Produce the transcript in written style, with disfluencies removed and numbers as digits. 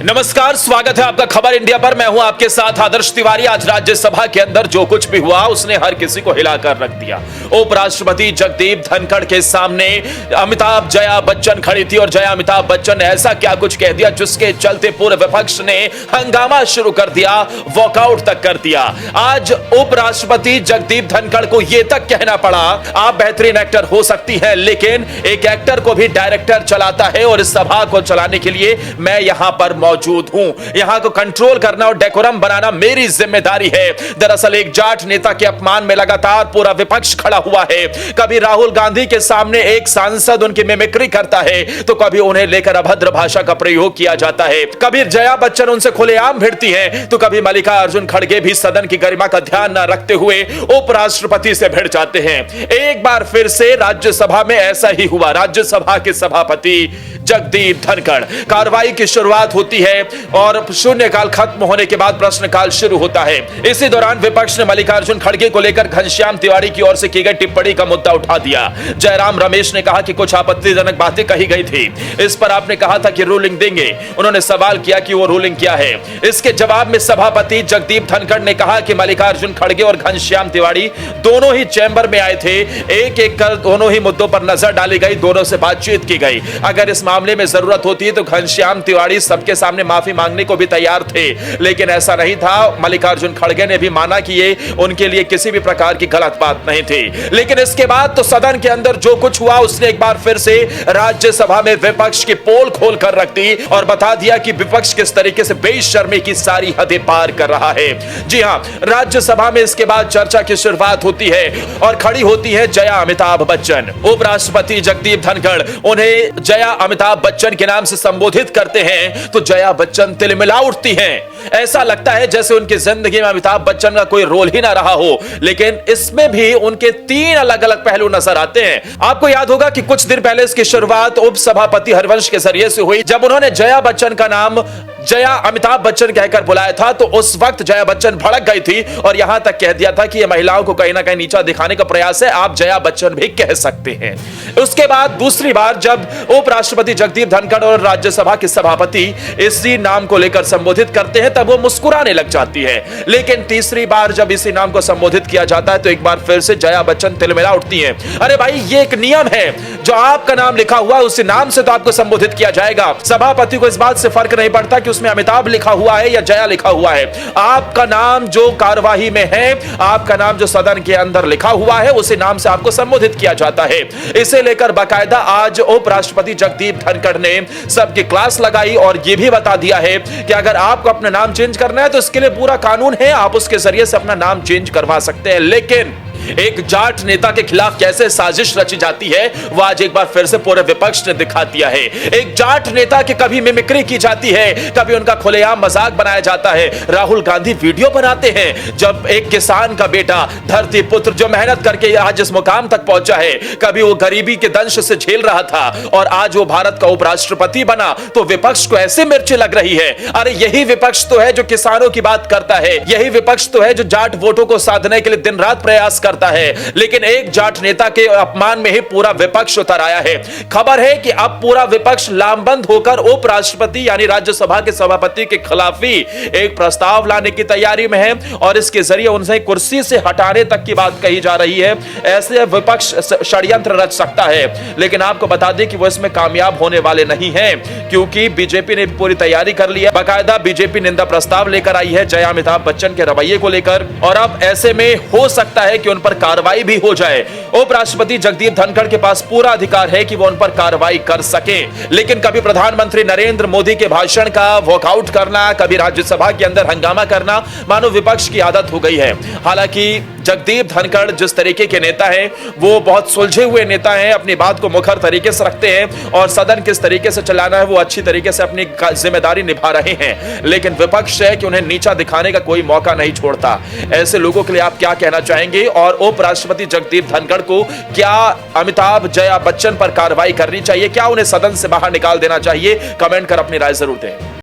नमस्कार, स्वागत है आपका खबर इंडिया पर। मैं हूं आपके साथ आदर्श तिवारी। आज राज्यसभा के अंदर जो कुछ भी हुआ उसने हर किसी को हिलाकर रख दिया। उपराष्ट्रपति जगदीप धनखड़ के सामने अमिताभ जया बच्चन खड़ी थी और जया अमिताभ बच्चन ने ऐसा क्या कुछ कह दिया जिसके चलते पूरे विपक्ष ने हंगामा शुरू कर दिया, वॉकआउट तक कर दिया। आज उपराष्ट्रपति जगदीप धनखड़ को यह तक कहना पड़ा, आप बेहतरीन एक्टर हो सकती हैं, लेकिन एक एक्टर को भी डायरेक्टर चलाता है और इस सभा को चलाने के लिए मैं यहां पर मौजूद हूं। यहां को कंट्रोल करना और डेकोरम बनाना मेरी जिम्मेदारी है। दरअसल एक जाट नेता के अपमान में लगातार पूरा विपक्ष खड़ा हुआ है। कभी राहुल गांधी के सामने एक सांसद उनकी मिमिक्री करता है तो कभी उन्हें लेकर अभद्र भाषा का प्रयोग किया जाता है। कभी जया बच्चन उनसे खुलेआम भिड़ती हैं तो कभी मल्लिकार्जुन खड़गे भी सदन की गरिमा का ध्यान न रखते हुए उपराष्ट्रपति से भिड़ जाते हैं। एक बार फिर से राज्यसभा में ऐसा ही हुआ। राज्यसभा के सभापति जगदीप धनखड़, कार्रवाई की शुरुआत होती है और शून्यकाल खत्म होने के बाद प्रश्नकाल शुरू होता है। इसी दौरान विपक्ष ने मल्लिकार्जुन खड़गे को लेकर घनश्याम तिवारी की ओर से की गई टिप्पणी का मुद्दा उठा दिया। जयराम रमेश ने कहा कि कुछ आपत्तिजनक बातें कही गई थी, इस पर आपने कहा था कि रूलिंग देंगे। उन्होंने सवाल किया कि वो रूलिंग क्या है। इसके जवाब में सभापति जगदीप धनखड़ ने कहा कि मल्लिकार्जुन खड़गे और घनश्याम तिवारी दोनों ही चैंबर में आए थे, एक एक कर दोनों ही मुद्दों पर नजर डाली गई, दोनों से बातचीत की गई। अगर इस मामले में जरूरत होती है तो घनश्याम तिवारी सबके सामने माफी मांगने को भी तैयार थे, लेकिन ऐसा नहीं था। मल्लिकार्जुन खड़गे ने भी माना कि ये उनके लिए किसी भी प्रकार की गलत बात नहीं थी। लेकिन इसके बाद तो सदन के अंदर जो कुछ हुआ उसने एक बार फिर से राज्यसभा में विपक्ष की पोल खोल कर रख दी और बता दिया कि विपक्ष किस तरीके से बेशर्मी की सारी हदें पार कर रहा है। जी हां, राज्यसभा में इसके बाद चर्चा की शुरुआत होती है और खड़ी होती है जया अमिताभ बच्चन। उपराष्ट्रपति जगदीप धनखड़ उन्हें जया अमिताभ बच्चन के नाम से संबोधित करते हैं तो जया बच्चन तिलमिला उठती हैं। ऐसा लगता है जैसे उनकी जिंदगी में अमिताभ बच्चन का कोई रोल ही ना रहा हो, लेकिन इसमें भी उनके 3 अलग अलग पहलू नजर आते हैं। आपको याद होगा कि कुछ दिन पहले इसकी शुरुआत उपसभापति हरिवंश के जरिए से हुई, जब उन्होंने जया बच्चन का नाम जया अमिताभ बच्चन कहकर बुलाया था तो उस वक्त जया बच्चन भड़क गई थी और यहां तक कह दिया था कि यह महिलाओं को कहीं ना कहीं नीचा दिखाने का प्रयास है, आप जया बच्चन भी कह सकते हैं। उसके बाद दूसरी बार जब उपराष्ट्रपति जगदीप धनखड़ और राज्यसभा के सभापति इसी नाम को लेकर संबोधित करते हैं तब वो मुस्कुराने लग जाती है, लेकिन तीसरी बार जब इसी नाम को संबोधित किया जाता है तो एक बार फिर से जया बच्चन तिलमिला उठती हैं। अरे भाई, ये एक नियम है, जो आपका नाम लिखा हुआ है उसी नाम से तो आपको संबोधित किया जाएगा। सभापति को इस बात से फर्क नहीं पड़ता कि उसमें अमिताभ लिखा हुआ है या जया लिखा हुआ है। आपका नाम जो कार्यवाही में है, आपका नाम जो सदन के अंदर लिखा हुआ है, उसी नाम से आपको संबोधित किया जाता है। इसे लेकर बाकायदा आज उपराष्ट्रपति जगदीप धनखड़ ने सबकी क्लास लगाई और यह भी बता दिया है कि अगर आपको अपना नाम चेंज करना है तो इसके लिए पूरा कानून है, आप उसके जरिए से अपना नाम चेंज करवा सकते हैं। लेकिन एक जाट नेता के खिलाफ कैसे साजिश रची जाती है वह आज एक बार फिर से पूरे विपक्ष ने दिखा दिया है। एक जाट नेता की कभी मिमिक्री की जाती है, कभी उनका खुलेआम मजाक बनाया जाता है। राहुल गांधी वीडियो बनाते हैं जब एक किसान का बेटा धरती पुत्र जो मेहनत करके आज इस मुकाम तक पहुंचा है, कभी वो गरीबी के दंश से झेल रहा था और आज वो भारत का उपराष्ट्रपति बना, तो विपक्ष को ऐसे मिर्ची लग रही है। अरे यही विपक्ष तो है जो किसानों की बात करता है, यही विपक्ष तो है जो जाट वोटों को साधने के लिए दिन रात प्रयास करता है। लेकिन एक जाट नेता के अपमान में ही पूरा विपक्ष उतर आया है। खबर है कि अब पूरा विपक्ष लामबंद होकर उपराष्ट्रपति यानी राज्यसभा के सभापति के खिलाफ ही एक प्रस्ताव लाने की तैयारी में है और इसके जरिए उनसे कुर्सी से हटाने तक की बात कही जा रही है। ऐसे विपक्ष षड्यंत्र रच सकता है, लेकिन आपको बता दें कि वो इसमें कामयाब होने वाले नहीं है, क्योंकि बीजेपी ने पूरी तैयारी कर ली है। बाकायदा बीजेपी निंदा प्रस्ताव लेकर आई है जया अमिताभ बच्चन के रवैये को लेकर और अब ऐसे में हो सकता है कि उन पर कार्रवाई भी हो जाए। उपराष्ट्रपति जगदीप धनखड़ के पास पूरा अधिकार है कि वो उन पर कार्रवाई कर सके, लेकिन कभी प्रधानमंत्री नरेंद्र मोदी के भाषण का वॉकआउट करना, कभी राज्यसभा के अंदर हंगामा करना मानो विपक्ष की आदत हो गई है। हालांकि जगदीप धनखड़ जिस तरीके के नेता हैं वो बहुत सुलझे हुए नेता हैं, अपनी बात को मुखर तरीके से रखते हैं और सदन किस तरीके से चलाना है वो अच्छी तरीके से अपनी जिम्मेदारी निभा रहे हैं। लेकिन विपक्ष है कि उन्हें नीचा दिखाने का कोई मौका नहीं छोड़ता। ऐसे लोगों के लिए आप क्या कहना चाहेंगे और उपराष्ट्रपति जगदीप धनखड़ को क्या अमिताभ जया बच्चन पर कार्रवाई करनी चाहिए, क्या उन्हें सदन से बाहर निकाल देना चाहिए? कमेंट कर अपनी राय जरूर दें।